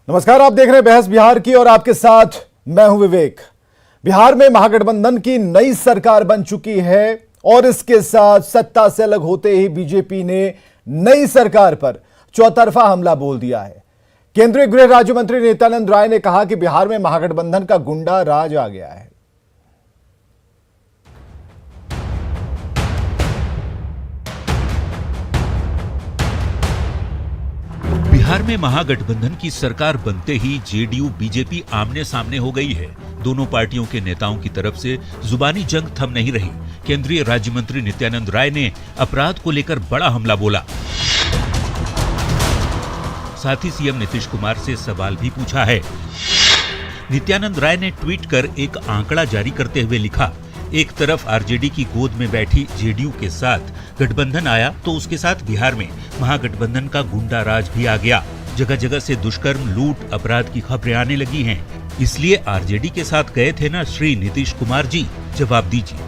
नमस्कार, आप देख रहे हैं बहस बिहार की और आपके साथ मैं हूं विवेक। बिहार में महागठबंधन की नई सरकार बन चुकी है और इसके साथ सत्ता से अलग होते ही बीजेपी ने नई सरकार पर चौतरफा हमला बोल दिया है। केंद्रीय गृह राज्य मंत्री नित्यानंद राय ने कहा कि बिहार में महागठबंधन का गुंडा राज आ गया है। बिहार में महागठबंधन की सरकार बनते ही जेडीयू बीजेपी आमने सामने हो गई है। दोनों पार्टियों के नेताओं की तरफ से जुबानी जंग थम नहीं रही। केंद्रीय राज्य मंत्री नित्यानंद राय ने अपराध को लेकर बड़ा हमला बोला। साथ ही सीएम नीतीश कुमार से सवाल भी पूछा है। नित्यानंद राय ने ट्वीट कर एक आंकड़ा जारी करते हुए लिखा, एक तरफ आरजेडी की गोद में बैठी जेडीयू के साथ गठबंधन आया तो उसके साथ बिहार में महागठबंधन का गुंडा राज भी आ गया। जगह जगह से दुष्कर्म, लूट, अपराध की खबरें आने लगी हैं। इसलिए आरजेडी के साथ गए थे ना श्री नीतीश कुमार जी, जवाब दीजिए।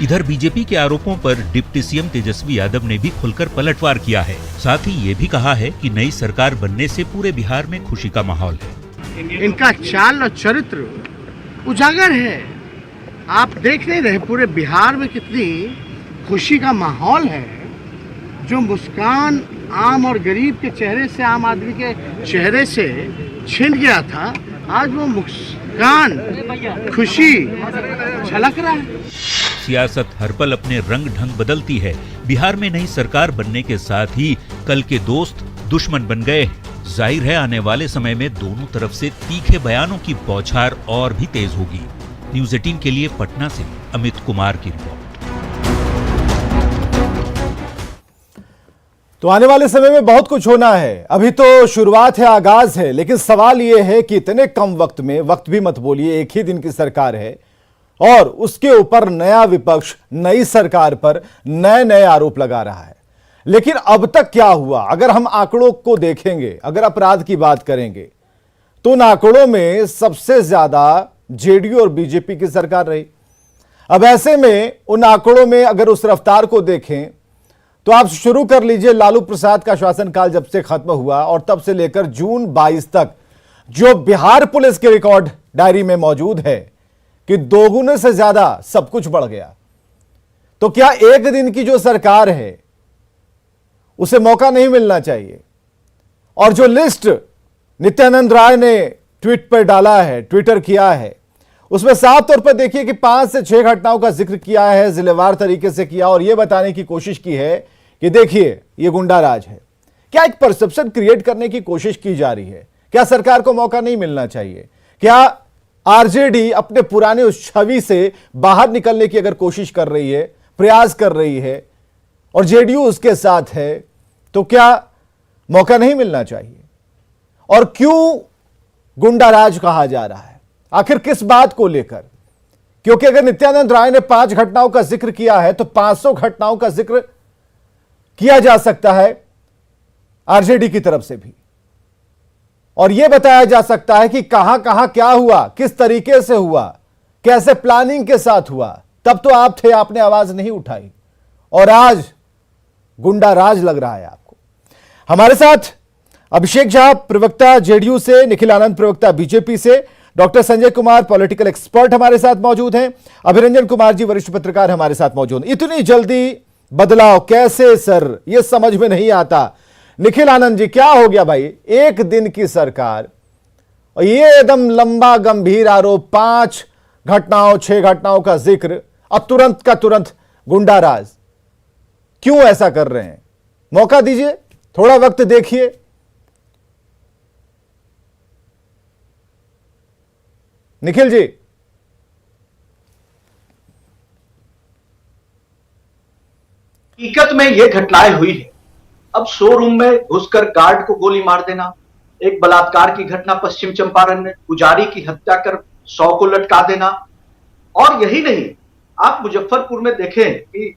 इधर बीजेपी के आरोपों पर डिप्टी सीएम तेजस्वी यादव ने भी खुलकर पलटवार किया है। साथ ही ये भी कहा है कि नई सरकार बनने से पूरे बिहार में खुशी का माहौल है। इनका चाल और चरित्र उजागर है। आप देख नहीं रहे पूरे बिहार में कितनी खुशी का माहौल है। जो मुस्कान आम और गरीब के चेहरे से, आम आदमी के चेहरे से छिन गया था, आज वो मुस्कान, खुशी झलक रहा है। सियासत हर पल अपने रंग ढंग बदलती है। बिहार में नई सरकार बनने के साथ ही कल के दोस्त दुश्मन बन गए हैं। जाहिर है आने वाले समय में दोनों तरफ से तीखे बयानों की बौछार और भी तेज होगी। न्यूज़ 18 के लिए पटना से अमित कुमार की रिपोर्ट। तो आने वाले समय में बहुत कुछ होना है। अभी तो शुरुआत है, आगाज है, लेकिन सवाल यह है कि इतने कम वक्त में, वक्त भी मत बोलिए, एक ही दिन की सरकार है और उसके ऊपर नया विपक्ष नई सरकार पर नए नए आरोप लगा रहा है। लेकिन अब तक क्या हुआ? अगर हम आंकड़ों को देखेंगे, अगर अपराध की बात करेंगे, तो उन आंकड़ों में सबसे ज्यादा जेडीयू और बीजेपी की सरकार रही। अब ऐसे में उन आंकड़ों में अगर उस रफ्तार को देखें तो आप शुरू कर लीजिए लालू प्रसाद का शासनकाल जब से खत्म हुआ और तब से लेकर जून 22 तक जो बिहार पुलिस के रिकॉर्ड डायरी में मौजूद है कि दोगुने से ज्यादा सब कुछ बढ़ गया। तो क्या एक दिन की जो सरकार है उसे मौका नहीं मिलना चाहिए? और जो लिस्ट नित्यानंद राय ने ट्वीट पर डाला है, ट्विटर किया है, उसमें साफ तौर पर देखिए कि 5 से 6 घटनाओं का जिक्र किया है, जिलेवार तरीके से किया और यह बताने की कोशिश की है कि देखिए ये गुंडा राज है। क्या एक परसेप्शन क्रिएट करने की कोशिश की जा रही है? क्या सरकार को मौका नहीं मिलना चाहिए? क्या आरजेडी अपने पुराने उस छवि से बाहर निकलने की अगर कोशिश कर रही है, प्रयास कर रही है और जेडीयू उसके साथ है, तो क्या मौका नहीं मिलना चाहिए? और क्यों गुंडा राज कहा जा रहा है? आखिर किस बात को लेकर? क्योंकि अगर नित्यानंद राय ने 5 घटनाओं का जिक्र किया है तो 500 घटनाओं का जिक्र किया जा सकता है आरजेडी की तरफ से भी, और यह बताया जा सकता है कि कहां कहां क्या हुआ, किस तरीके से हुआ, कैसे प्लानिंग के साथ हुआ। तब तो आप थे, आपने आवाज नहीं उठाई और आज गुंडा राज लग रहा है आपको। हमारे साथ अभिषेक झा प्रवक्ता जेडीयू से, निखिल आनंद प्रवक्ता बीजेपी से, doctor Sanjay Kumar political expert हमारे साथ मौजूद हैं, अभिरंजन कुमार जी वरिष्ठ पत्रकार हमारे साथ मौजूद हैं। इतनी जल्दी बदलाव कैसे सर? ये समझ में नहीं आता। निखिल आनंद जी, क्या हो गया भाई? एक दिन की सरकार और ये एकदम लंबा गंभीर आरोप, 5 घटनाओं 6 घटनाओं का जिक्र और तुरंत का तुरंत गुंडा राज। क्यों ऐसा कर रहे हैं? मौका दीजिए, थोड़ा वक्त देखिए। निखिल जी, हकीकत में ये घटनाएं हुई है। अब शोरूम में घुसकर गार्ड को गोली मार देना, एक बलात्कार की घटना पश्चिम चंपारण में, पुजारी की हत्या कर 100 को लटका देना, और यही नहीं, आप मुजफ्फरपुर में देखें कि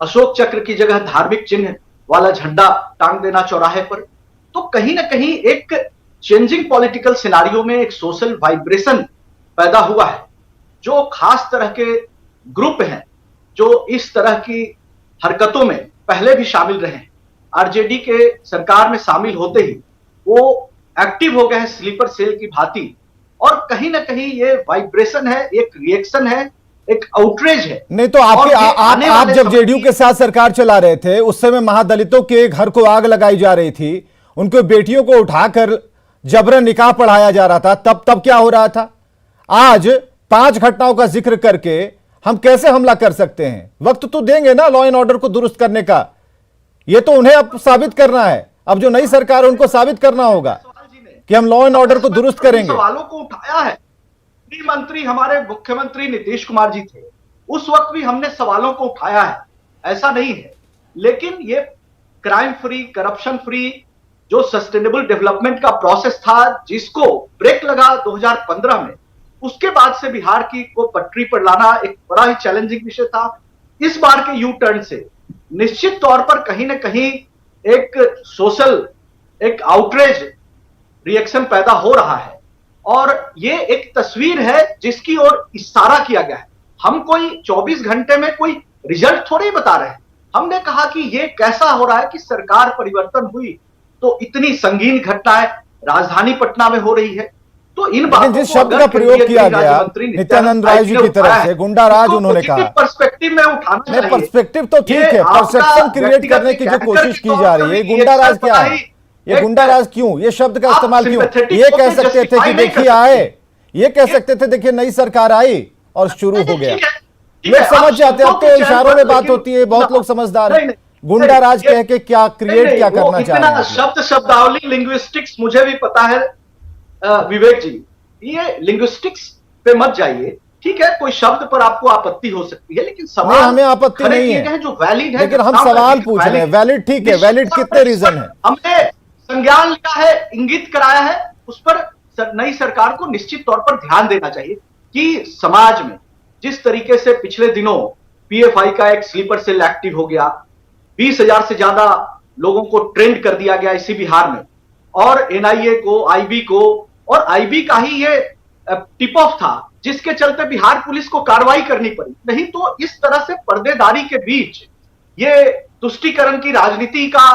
अशोक चक्र की जगह धार्मिक चिन्ह वाला झंडा टांग देना चौराहे पर। तो कहीं ना कहीं एक चेंजिंग पॉलिटिकल सिनारियो में एक सोशल वाइब्रेशन पैदा हुआ है। जो खास तरह के ग्रुप हैं जो इस तरह की हरकतों में पहले भी शामिल रहे हैं, आरजेडी के सरकार में शामिल होते ही वो एक्टिव हो गए हैं स्लीपर सेल की भांति। और कहीं ना कहीं ये वाइब्रेशन है, एक रिएक्शन है, एक आउटरेज है। नहीं तो आपके आप जब जेडीयू के साथ सरकार चला रहे थे उस समय महादलितों के घर को आग लगाई जा रही थी, उनके बेटियों को उठाकर जबरन निकाह पढ़ाया जा रहा था, तब क्या हो रहा था? आज 5 घटनाओं का जिक्र करके हम कैसे हमला कर सकते हैं? वक्त तो देंगे ना लॉ एंड ऑर्डर को दुरुस्त करने का। यह तो उन्हें अब साबित करना है, अब जो नई सरकार है उनको साबित करना होगा कि हम लॉ एंड ऑर्डर को दुरुस्त करेंगे। सवालों को उठाया है। गृह मंत्री हमारे मुख्यमंत्री नीतीश कुमार जी थे, उस वक्त भी हमने सवालों को उठाया है, ऐसा नहीं है। लेकिन ये क्राइम फ्री, करप्शन फ्री जो सस्टेनेबल डेवलपमेंट का प्रोसेस था, जिसको ब्रेक लगा 2015 में, उसके बाद से बिहार की को पटरी पर लाना एक बड़ा ही चैलेंजिंग विषय था। इस बार के यू टर्न से निश्चित तौर पर कहीं ना कहीं एक सोशल, एक आउटरेज रिएक्शन पैदा हो रहा है और ये एक तस्वीर है जिसकी ओर इशारा किया गया है। हम कोई 24 घंटे में कोई रिजल्ट थोड़ी बता रहे हैं। हमने कहा कि ये कैसा हो रहा है कि सरकार परिवर्तन हुई तो इतनी संगीन घटनाएं राजधानी पटना में हो रही है। तो इन बातों जिस शब्द का प्रयोग किया गया नित्यानंद राय जी की तरफ से, गुंडा राज, उन्होंने कहा पर्सपेक्टिव में उठाना चाहिए। पर्सपेक्टिव तो ठीक है, परसेप्शन क्रिएट करने की जो कोशिश की जा रही है, गुंडा राज क्या है? ये गुंडा राज क्यों, ये शब्द का इस्तेमाल क्यों? ये कह सकते थे कि देखिए आए, ये कह सकते थे देखिए नई सरकार आई और शुरू हो गया। लोग समझ जाते हैं, अब तो इशारों में बात होती है, बहुत लोग समझदार हैं। गुंडा राज कह के क्या क्रिएट क्या करना चाह रहे हैं? शब्द शब्दावली लिंग्विस्टिक्स मुझे भी पता है विवेक जी, ये लिंग्विस्टिक्स पे मत जाइए। ठीक है, कोई शब्द पर आपको आपत्ति हो सकती है, लेकिन सवाल हमें आपत्ति नहीं है जो वैलिड है, लेकिन हम सवाल पूछ रहे हैं। वैलिड ठीक है, वैलिड कितने रीजन है? हमने संज्ञान लिया है, इंगित कराया है, उस पर नई सरकार को निश्चित तौर पर ध्यान देना चाहिए कि समाज में जिस तरीके से पिछले दिनों पीएफआई का एक स्लीपर सेल एक्टिव हो गया, 20,000 से ज्यादा लोगों को ट्रेंड कर दिया गया इसी बिहार में, और एनआईए को, आईबी को, और आईबी का ही ये टिप ऑफ था जिसके चलते बिहार पुलिस को कार्रवाई करनी पड़ी। नहीं तो इस तरह से पर्देदारी के बीच ये तुष्टीकरण की राजनीति का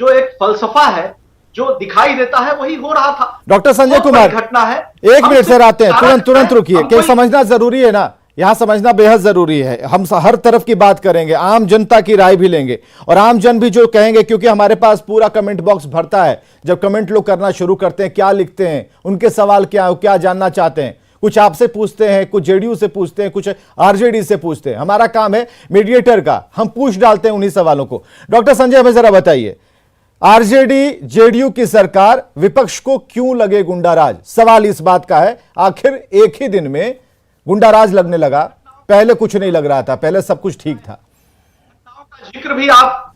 जो एक फलसफा है जो दिखाई देता है वही हो रहा था। डॉक्टर संजय कुमार, घटना है, 1 मिनट सर आते हैं, तुरंत रुकिए, कि समझना जरूरी है ना, यहां समझना बेहद जरूरी है। हम हर तरफ की बात करेंगे, आम जनता की राय भी लेंगे, और आम जन भी जो कहेंगे, क्योंकि हमारे पास पूरा कमेंट बॉक्स भरता है। जब कमेंट लोग करना शुरू करते हैं, क्या लिखते हैं, उनके सवाल क्या जानना चाहते हैं, कुछ आपसे पूछते हैं, कुछ जेडीयू से पूछते हैं, कुछ आरजेडी से पूछते हैं। हमारा काम है मीडिएटर का, हम पूछ डालते हैं उन्हीं सवालों को। डॉक्टर संजय, हमें जरा बताइए, आरजेडी जेडीयू की सरकार, विपक्ष को क्यों लगे गुंडाराज? सवाल इस बात का है, आखिर एक ही दिन में गुंडाराज लगने लगा, पहले कुछ नहीं लग रहा था, पहले सब कुछ ठीक था। जिक्र भी आप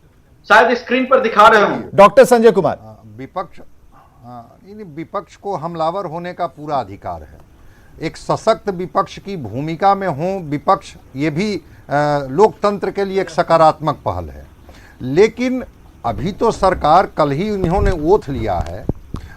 शायद स्क्रीन पर दिखा रहे हो। डॉक्टर संजय कुमार, विपक्ष को हमलावर होने का पूरा अधिकार है। एक सशक्त विपक्ष की भूमिका में हो विपक्ष, ये भी लोकतंत्र के लिए एक सकारात्मक पहल है। लेकिन अभी तो सरकार, कल ही इन्होंने ओथ लिया है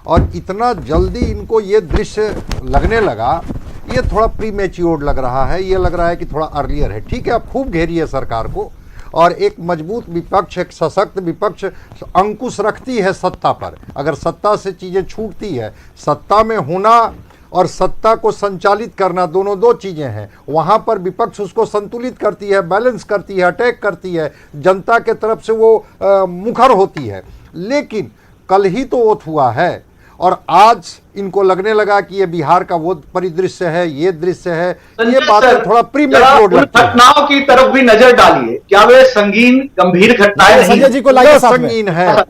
और इतना जल्दी इनको ये दृश्य लगने लगा, ये थोड़ा प्रीमेच्योर्ड लग रहा है। ये लग रहा है कि थोड़ा अर्लियर है। ठीक है, अब खूब घेरिए सरकार को, और एक मजबूत विपक्ष, एक सशक्त विपक्ष अंकुश रखती है सत्ता पर। अगर सत्ता से चीज़ें छूटती है, सत्ता में होना और सत्ता को संचालित करना दोनों दो चीज़ें हैं। वहाँ पर विपक्ष उसको संतुलित करती है, बैलेंस करती है, अटैक करती है, जनता के तरफ से वो मुखर होती है। लेकिन कल ही तो ओथ हुआ है और आज इनको लगने लगा कि ये बिहार का वो परिदृश्य है, ये दृश्य है। ये बात थोड़ा प्रीमेच्योर्ड लगती है। घटनाओं की तरफ भी नजर डालिए, क्या वे संगीन गंभीर घटनाएं? संजय जी को लाइए, संगीन है,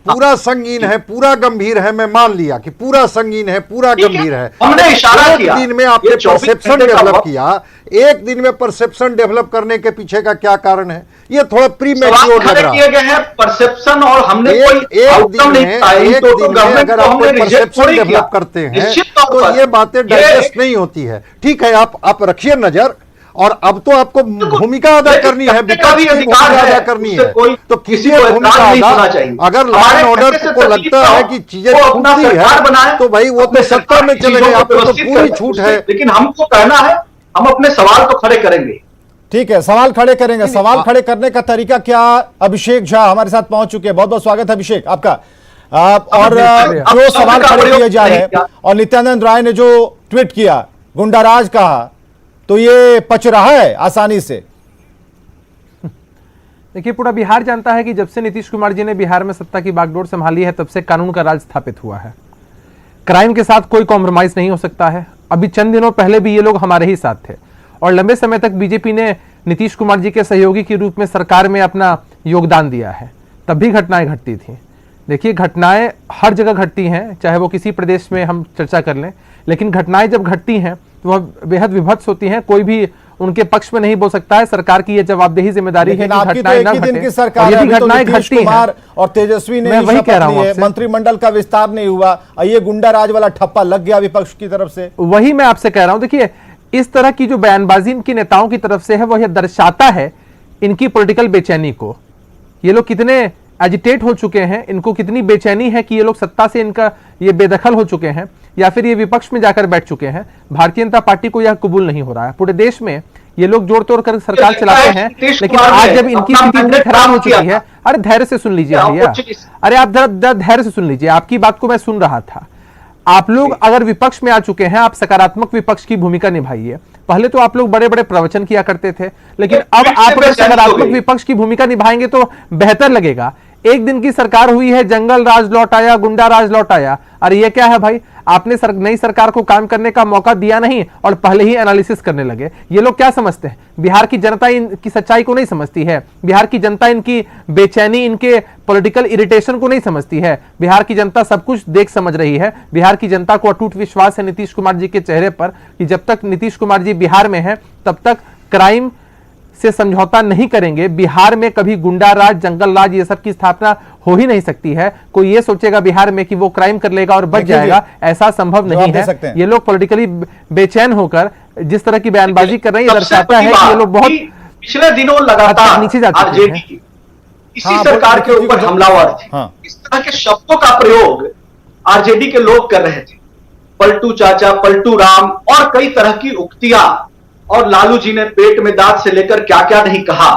पूरा संगीन है, पूरा गंभीर है। मैं मान लिया कि पूरा संगीन है, पूरा गंभीर है। हमने इशारा किया, एक दिन में आपने परसेप्शन डेवलप किया, एक दिन में परसेप्शन डेवलप करने के पीछे का क्या कारण है? ये थोड़ा प्रीमेच्योर लग रहा किए गए हैं परसेप्शन, और हमने कोई आउटकम नहीं पाया। एक दिन में अगर आप परसेप्शन डेवलप करते हैं तो ये बातें डाइजेस्ट नहीं होती है। ठीक है, आप रखिए नजर, और अब तो आपको भूमिका अदा करनी है, विपक्ष की भूमिका अदा करनी है। तो किसी को भूमिका अदा, अगर लॉ एंड ऑर्डर को लगता है कि चीजें छूटती है तो भाई वो तो सत्ता में चले गए, आपको तो पूरी छूट है। लेकिन हमको कहना है, हम अपने सवाल तो खड़े करेंगे। ठीक है, सवाल खड़े करेंगे। सवाल खड़े करने का तरीका क्या? अभिषेक झा हमारे साथ पहुंच चुके हैं, बहुत बहुत स्वागत है अभिषेक आपका। और जो सवाल खड़े किए जा रहे हैं और नित्यानंद राय ने जो ट्वीट किया, गुंडाराज कहा, तो ये पच रहा है आसानी से। देखिए, पूरा बिहार जानता है कि जब से नीतीश कुमार जी ने बिहार में सत्ता की बागडोर संभाली है तब से कानून का राज स्थापित हुआ है। क्राइम के साथ कोई कॉम्प्रोमाइज नहीं हो सकता है। अभी चंद दिनों पहले भी ये लोग हमारे ही साथ थे और लंबे समय तक बीजेपी ने नीतीश कुमार जी के सहयोगी के रूप में सरकार में अपना योगदान दिया है, तब भी घटनाएं घटती थी। देखिए, घटनाएं हर जगह घटती हैं, चाहे वो किसी प्रदेश में हम चर्चा कर लें, लेकिन घटनाएं जब घटती हैं तो वह बेहद विभत्स होती हैं। कोई भी उनके पक्ष में नहीं बोल सकता है। सरकार की यह जवाबदेही जिम्मेदारी है कि घटनाएं न घटें। और यदि घटनाएं घटती हैं और तेजस्वी ने, मैं वही कह रहा हूं, मंत्रिमंडल का विस्तार नहीं हुआ, ये गुंडा राज वाला ठप्पा लग गया विपक्ष की तरफ से। वही मैं आपसे कह रहा हूं। देखिए, इस तरह की जो बयानबाजी इनकी नेताओं की तरफ से है वह दर्शाता है इनकी पॉलिटिकल बेचैनी को। ये लोग कितने एजिटेट हो चुके हैं, इनको कितनी बेचैनी है कि ये लोग सत्ता से इनका ये बेदखल हो चुके हैं या फिर ये विपक्ष में जाकर बैठ चुके हैं। भारतीय जनता पार्टी को यह कबूल नहीं हो रहा है। पूरे देश में ये लोग जोड़ तोड़ कर सरकार चलाते हैं, लेकिन आज जब इनकी स्थिति इतनी खराब हो चुकी है, अरे धैर्य से सुन लीजिए भैया, अरे आप जरा धैर्य से सुन लीजिए, आपकी बात को मैं सुन रहा था। आप लोग अगर विपक्ष में आ चुके हैं, आप सकारात्मक विपक्ष की भूमिका निभाइए। पहले तो आप लोग बड़े बड़े प्रवचन किया करते थे, लेकिन अब आप अगर सकारात्मक विपक्ष की भूमिका निभाएंगे तो बेहतर लगेगा। एक दिन की सरकार हुई है, जंगल राज लौट आया, गुंडा राज लौट आया। अरे ये क्या है भाई, आपने नई सरकार को काम करने का मौका दिया नहीं और पहले ही एनालिसिस करने लगे। ये लोग क्या समझते हैं? बिहार की जनता इनकी सच्चाई को नहीं समझती है। बिहार की जनता इनकी बेचैनी, इनके पॉलिटिकल इरिटेशन को नहीं समझती है। बिहार की जनता सब कुछ देख समझ रही है। बिहार की जनता को अटूट विश्वास है नीतीश कुमार जी के चेहरे पर कि जब तक नीतीश कुमार जी बिहार में हैं तब तक क्राइम से समझौता नहीं करेंगे। बिहार में कभी गुंडा राज, जंगल राज ये सब की स्थापना हो ही नहीं सकती है। कोई ये सोचेगा बिहार में कि वो क्राइम कर लेगा और बच जाएगा, ऐसा संभव नहीं है। ये लोग पॉलिटिकली बेचैन होकर जिस तरह की बयानबाजी कर रहे हैं, ये दर्शाता है कि ये लोग बहुत पिछले दिनों लगातार नीचे जा चुके हैं। इसी सरकार के ऊपर हमलावर थे। इस तरह के शब्दों का प्रयोग आरजेडी के लोग कर रहे थे। पलटू चाचा, पलटू राम और कई तरह की उक्तियां, और लालू जी ने पेट में दांत से लेकर क्या क्या नहीं कहा।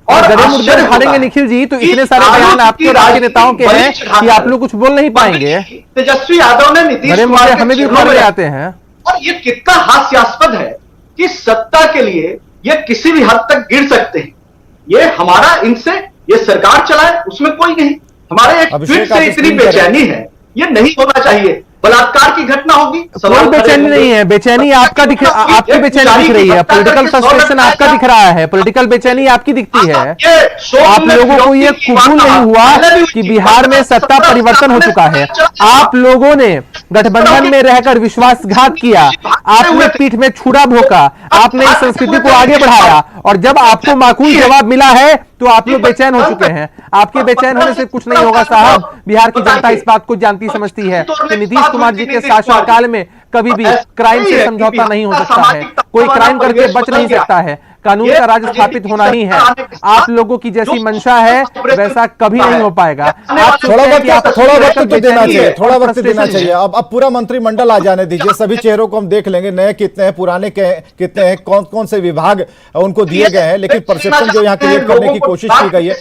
और हारेंगे निखिल जी, तो इतने सारे बयान आपके राज्य नेताओं के हैं कि आप लोग कुछ बोल नहीं पाएंगे। तेजस्वी यादव ने नीतीश कुमार के हमें भी उखाड़ आते हैं। और ये कितना हास्यास्पद है कि सत्ता के लिए ये किसी भी हद तक गिर सकते हैं। ये हमारा इनसे ये सरकार चलाए उसमें कोई नहीं, हमारे एक ट्वीट से इतनी बेचैनी है, ये नहीं होना चाहिए। बलात्कार की घटना होगी, कोई बेचैनी नहीं है। बेचैनी आपका आपकी बेचैनी दिख रही है। पॉलिटिकल फ्रस्ट्रेशन आपका दिख रहा है, पॉलिटिकल बेचैनी आपकी दिखती है। आप लोगों को ये कबूल नहीं हुआ कि बिहार में सत्ता परिवर्तन हो चुका है। आप लोगों ने गठबंधन में रहकर विश्वासघात किया, आपने पीठ में छुरा भोंका, आपने इस संस्कृति को आगे बढ़ाया और जब आपको माकूल जवाब मिला है तो आप लोग बेचैन हो चुके हैं। आपके बेचैन होने से कुछ नहीं होगा साहब। बिहार की जनता इस बात को जानती समझती है कि नीतीश कुमार जी के शासनकाल में कभी भी क्राइम से समझौता नहीं हो सकता है। कोई क्राइम करके बच नहीं सकता है। कानून का राज स्थापित होना ही है। आप लोगों की जैसी मंशा है वैसा कभी नहीं हो पाएगा। थोड़ा वक्त तो देना चाहिए, थोड़ा वक्त देना चाहिए। अब पूरा मंत्रिमंडल आ जाने दीजिए, सभी चेहरों को हम देख लेंगे, नए कितने हैं, पुराने कितने हैं, कौन कौन से विभाग उनको दिए गए हैं, लेकिन परसेप्शन जो यहाँ क्रिएट करने की कोशिश की गई है।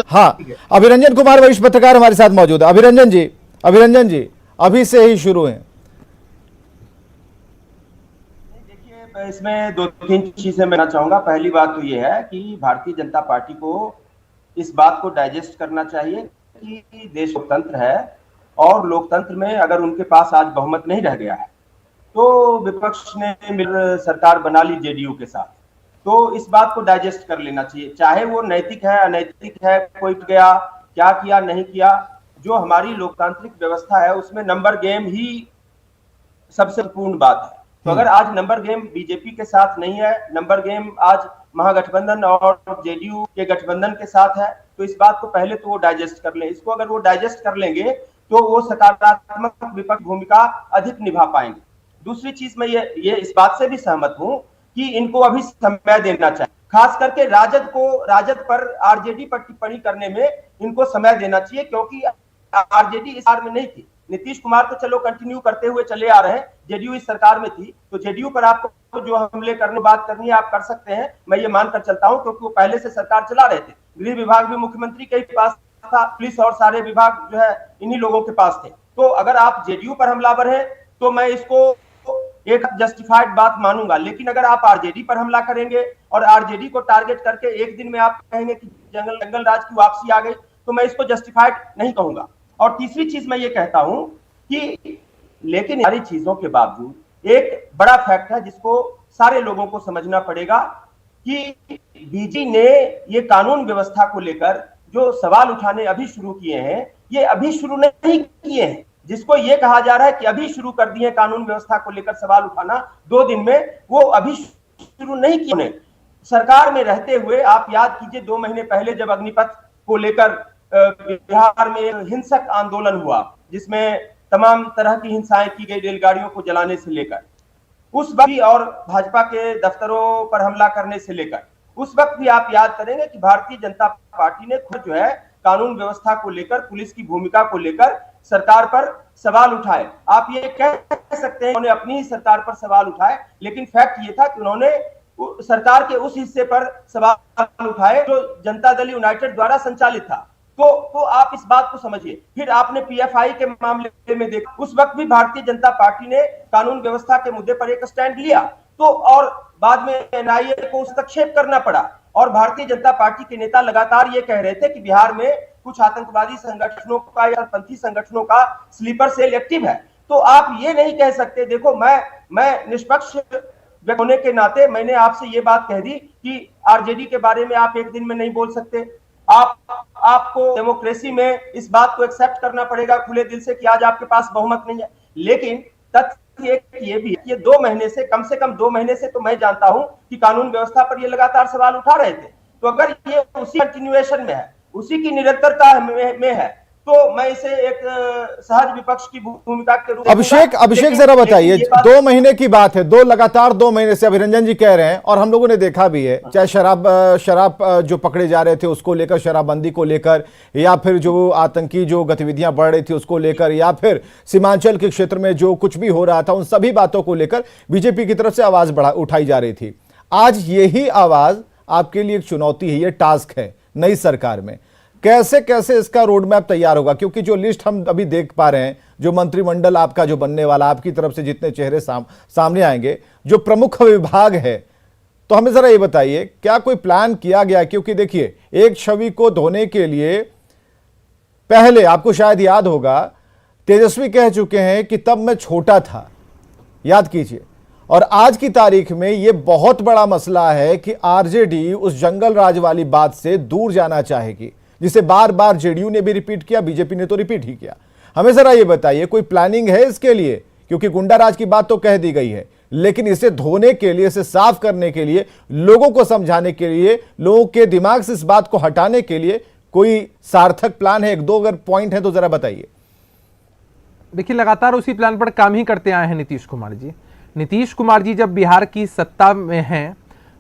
हाँ, अभिरंजन कुमार वरिष्ठ पत्रकार हमारे साथ मौजूद है। अभिरंजन जी अभी से ही शुरू है। इसमें 2-3 चीजें मैं चाहूंगा। पहली बात तो ये है कि भारतीय जनता पार्टी को इस बात को डाइजेस्ट करना चाहिए कि देश लोकतंत्र है और लोकतंत्र में अगर उनके पास आज बहुमत नहीं रह गया है तो विपक्ष ने मिलकर सरकार बना ली जेडीयू के साथ, तो इस बात को डाइजेस्ट कर लेना चाहिए। चाहे वो नैतिक है अनैतिक है, कोई गया क्या किया नहीं किया, जो हमारी लोकतांत्रिक व्यवस्था है उसमें नंबर गेम ही सबसे पूर्ण बात है। तो अगर आज नंबर गेम बीजेपी के साथ नहीं है, नंबर गेम आज महागठबंधन और जेडीयू के गठबंधन के साथ है, तो इस बात को पहले तो वो डाइजेस्ट कर लें। इसको अगर वो डाइजेस्ट कर लेंगे तो वो सकारात्मक विपक्ष भूमिका अधिक निभा पाएंगे। दूसरी चीज मैं ये इस बात से भी सहमत हूं कि इनको अभी समय देना चाहिए। खास करके राजद पर आरजेडी पर टिप्पणी करने में इनको समय देना चाहिए, क्योंकि आरजेडी इस सरकार में नहीं थी। नीतीश कुमार तो चलो कंटिन्यू करते हुए चले आ रहे हैं, जेडीयू इस सरकार में थी, तो जेडीयू पर आपको जो हमले करने बात करनी है आप कर सकते हैं, मैं ये मानकर चलता हूं, क्योंकि वो पहले से सरकार चला रहे थे। गृह विभाग भी मुख्यमंत्री के पास था, पुलिस और सारे विभाग जो है इन्हीं लोगों के पास थे। तो अगर आप जेडीयू पर हमलावर हैं तो मैं इसको एक जस्टिफाइड बात मानूंगा, लेकिन अगर आप आरजेडी पर हमला करेंगे और आरजेडी को टारगेट करके एक दिन में आप कहेंगे कि जंगल राज की वापसी आ गई, तो मैं इसको जस्टिफाइड नहीं कहूंगा। और तीसरी चीज मैं ये कहता हूं कि लेकिन सारी चीजों के बावजूद एक बड़ा फैक्ट है जिसको सारे लोगों को समझना पड़ेगा कि बीजेपी ने ये कानून व्यवस्था को लेकर जो सवाल उठाने अभी शुरू किए हैं, ये अभी शुरू नहीं किए हैं। जिसको ये कहा जा रहा है कि अभी शुरू कर दिए कानून व्यवस्था को लेकर सवाल उठाना 2 दिन में, वो अभी शुरू नहीं किए। सरकार में रहते हुए आप याद कीजिए 2 महीने पहले जब अग्निपथ को लेकर बिहार में हिंसक आंदोलन हुआ, जिसमें तमाम तरह की हिंसाएं की गई, रेलगाड़ियों को जलाने से लेकर, उस वक्त भी, और भाजपा के दफ्तरों पर हमला करने से लेकर, उस वक्त भी आप याद करेंगे कि भारतीय जनता पार्टी ने खुद जो है कानून व्यवस्था को लेकर, पुलिस की भूमिका को लेकर सरकार पर सवाल उठाए। आप ये कह सकते हैं उन्होंने अपनी ही सरकार पर सवाल उठाए, लेकिन फैक्ट ये था कि उन्होंने सरकार के उस हिस्से पर सवाल उठाए जो जनता दल यूनाइटेड द्वारा संचालित था। तो आप इस बात को समझिए। फिर आपने पीएफआई के मामले में देखा, उस वक्त भी भारतीय जनता पार्टी ने कानून व्यवस्था के मुद्दे पर एक स्टैंड लिया, तो और बाद में एनआईए को हस्तक्षेप करना पड़ा। और भारतीय जनता पार्टी के नेता लगातार ये कह रहे थे कि बिहार में कुछ आतंकवादी संगठनों का या पंथी संगठनों का स्लीपर सेल एक्टिव है। तो आप ये नहीं कह सकते। देखो, मैं निष्पक्ष होने के नाते मैंने आपसे ये बात कह दी कि आरजेडी के बारे में आप एक दिन में नहीं बोल सकते। आपको डेमोक्रेसी में इस बात को एक्सेप्ट करना पड़ेगा खुले दिल से कि आज आपके पास बहुमत नहीं है। लेकिन तथ्य ये भी है, ये 2 महीने से, कम 2 महीने से तो मैं जानता हूं कि कानून व्यवस्था पर ये लगातार सवाल उठा रहे थे। तो अगर ये उसी कंटिन्यूएशन में है, उसी की निरंतरता में है, तो मैं इसे एक सहज विपक्ष की भूमिका के रूप में। अभिषेक जरा बताइए, 2 महीने की बात है, लगातार 2 महीने से अभिरंजन जी कह रहे हैं, और हम लोगों ने देखा भी है, चाहे शराब जो पकड़े जा रहे थे उसको लेकर, शराबबंदी को लेकर, या फिर जो आतंकी जो गतिविधियां बढ़ रही थी उसको लेकर, या फिर सीमांचल के क्षेत्र में जो कुछ भी हो रहा था, उन सभी बातों को लेकर बीजेपी की तरफ से आवाज उठाई जा रही थी। आज यही आवाज आपके लिए एक चुनौती है, ये टास्क है नई सरकार में। कैसे कैसे इसका रोड मैप तैयार होगा? क्योंकि जो लिस्ट हम अभी देख पा रहे हैं, जो मंत्रिमंडल आपका जो बनने वाला, आपकी तरफ से जितने चेहरे सामने आएंगे, जो प्रमुख विभाग है, तो हमें जरा ये बताइए क्या कोई प्लान किया गया? क्योंकि देखिए, एक छवि को धोने के लिए पहले आपको शायद याद होगा, तेजस्वी कह चुके हैं कि तब मैं छोटा था, याद कीजिए। और आज की तारीख में यह बहुत बड़ा मसला है कि आरजेडी उस जंगल राज वाली बात से दूर जाना चाहेगी, जिसे बार बार जेडीयू ने भी रिपीट किया, बीजेपी ने तो रिपीट ही किया। हमें जरा ये बताइए, कोई प्लानिंग है इसके लिए? क्योंकि गुंडा राज की बात तो कह दी गई है, लेकिन इसे धोने के लिए, इसे साफ करने के लिए, लोगों को समझाने के लिए, लोगों के दिमाग से इस बात को हटाने के लिए कोई सार्थक प्लान है? 1-2 अगर पॉइंट है तो जरा बताइए। देखिए, लगातार उसी प्लान पर काम ही करते आए हैं नीतीश कुमार जी। नीतीश कुमार जी जब बिहार की सत्ता में हैं,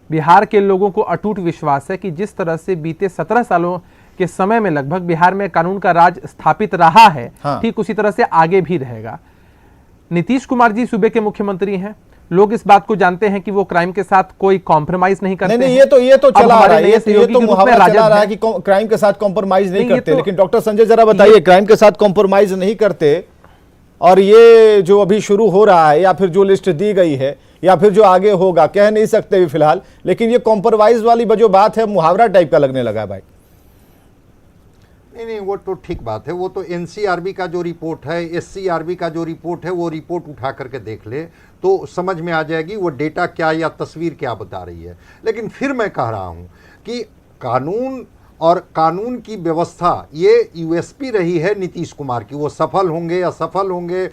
बिहार के लोगों को अटूट विश्वास है कि जिस तरह से बीते 17 सालों के समय में लगभग बिहार में कानून का राज स्थापित रहा है, ठीक उसी तरह से आगे भी रहेगा। नीतीश कुमार जी सूबे के मुख्यमंत्री हैं, लोग इस बात को जानते हैं कि वो क्राइम के साथ कोई कॉम्प्रोमाइज नहीं करते। नहीं, ये तो चला आ रहा है, ये तो मुहावरा चला रहा है कि क्राइम के साथ कॉम्प्रोमाइज नहीं करते। लेकिन डॉक्टर संजय जरा बताइए, क्राइम के साथ कॉम्प्रोमाइज नहीं करते, और ये जो अभी शुरू हो रहा है, या फिर जो लिस्ट दी गई है, या फिर जो आगे होगा, कह नहीं सकते फिलहाल, लेकिन ये कॉम्प्रोमाइज वाली जो बात है, मुहावरा टाइप का लगने लगा है भाई। नहीं, वो तो ठीक बात है। वो तो एनसीआरबी का जो रिपोर्ट है, एससीआरबी का जो रिपोर्ट है, वो रिपोर्ट उठा करके देख ले तो समझ में आ जाएगी वो डेटा क्या या तस्वीर क्या बता रही है। लेकिन फिर मैं कह रहा हूँ कि कानून और कानून की व्यवस्था ये यूएसपी रही है नीतीश कुमार की। वो सफल होंगे या असफल होंगे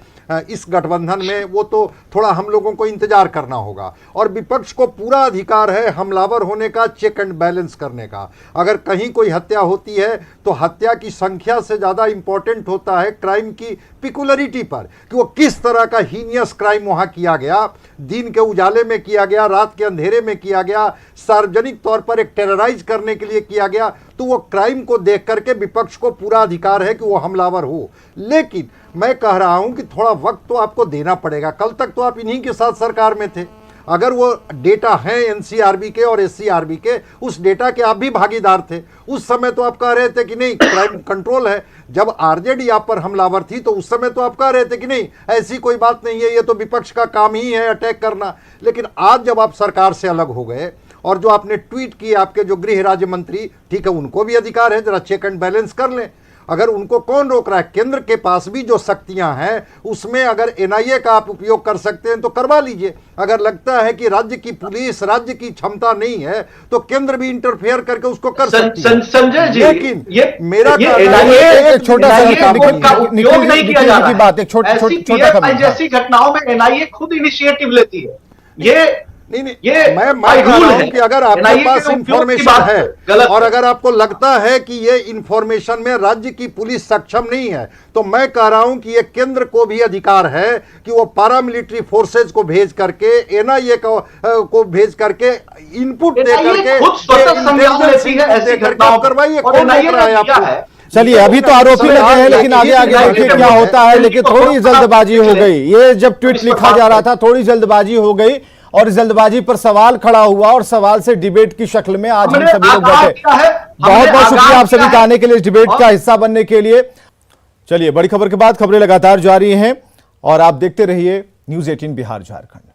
इस गठबंधन में, वो तो थोड़ा हम लोगों को इंतजार करना होगा। और विपक्ष को पूरा अधिकार है हमलावर होने का, चेक एंड बैलेंस करने का। अगर कहीं कोई हत्या होती है तो हत्या की संख्या से ज़्यादा इंपॉर्टेंट होता है क्राइम की पिकुलरिटी पर, कि वो किस तरह का हीनियस क्राइम वहाँ किया गया, दिन के उजाले में किया गया, रात के अंधेरे में किया गया, सार्वजनिक तौर पर एक टेरराइज करने के लिए किया गया। तो वो क्राइम को देख करके विपक्ष को पूरा अधिकार है कि वो हमलावर हो। लेकिन मैं कह रहा हूं कि थोड़ा वक्त तो आपको देना पड़ेगा। कल तक तो आप इन्हीं के साथ सरकार में थे, अगर वो डेटा हैं एनसीआरबी के और एससीआरबी के, उस डेटा के आप भी भागीदार थे। उस समय तो आप कह रहे थे कि नहीं क्राइम कंट्रोल है। जब आरजेडी आप पर हमलावर थी तो उस समय तो आप कह रहे थे कि नहीं ऐसी कोई बात नहीं है, ये तो विपक्ष का काम ही है अटैक करना। लेकिन आज जब आप सरकार से अलग हो गए और जो आपने ट्वीट किए, आपके जो गृह राज्य मंत्री, ठीक है उनको भी अधिकार है, जरा चेक एंड बैलेंस कर लें। अगर उनको कौन रोक रहा है? केंद्र के पास भी जो शक्तियां हैं उसमें अगर एनआईए का आप उपयोग कर सकते हैं तो करवा लीजिए। अगर लगता है कि राज्य की पुलिस, राज्य की क्षमता नहीं है तो केंद्र भी इंटरफेयर करके उसको कर सकती है। संजय जी, लेकिन मेरा एक छोटा सा की बात, एक छोटा जैसी घटनाओं में एनआईए खुद इनिशिएटिव लेती है। ये नहीं ये मैं कह रहा हूं कि अगर आपके पास इंफॉर्मेशन है और अगर आपको लगता है कि ये इंफॉर्मेशन में राज्य की पुलिस सक्षम नहीं है तो मैं कह रहा हूं कि ये केंद्र को भी अधिकार है कि वो पारामिलिट्री फोर्सेज को भेज करके, एनआईए को भेज करके इनपुट दे करके करवाइए। कौन रोक रहा है आपको? चलिए, अभी तो आरोपी लगे हैं लेकिन आगे आगे देखिए क्या होता है। लेकिन थोड़ी जल्दबाजी हो गई, ये जब ट्वीट लिखा जा रहा था थोड़ी जल्दबाजी हो गई और जल्दबाजी पर सवाल खड़ा हुआ और सवाल से डिबेट की शक्ल में आज हम सभी लोग बैठे। बहुत बहुत शुक्रिया आप सभी का आने के लिए, इस डिबेट का हिस्सा बनने के लिए। चलिए, बड़ी खबर के बाद खबरें लगातार जारी हैं और आप देखते रहिए न्यूज़ 18 बिहार झारखंड।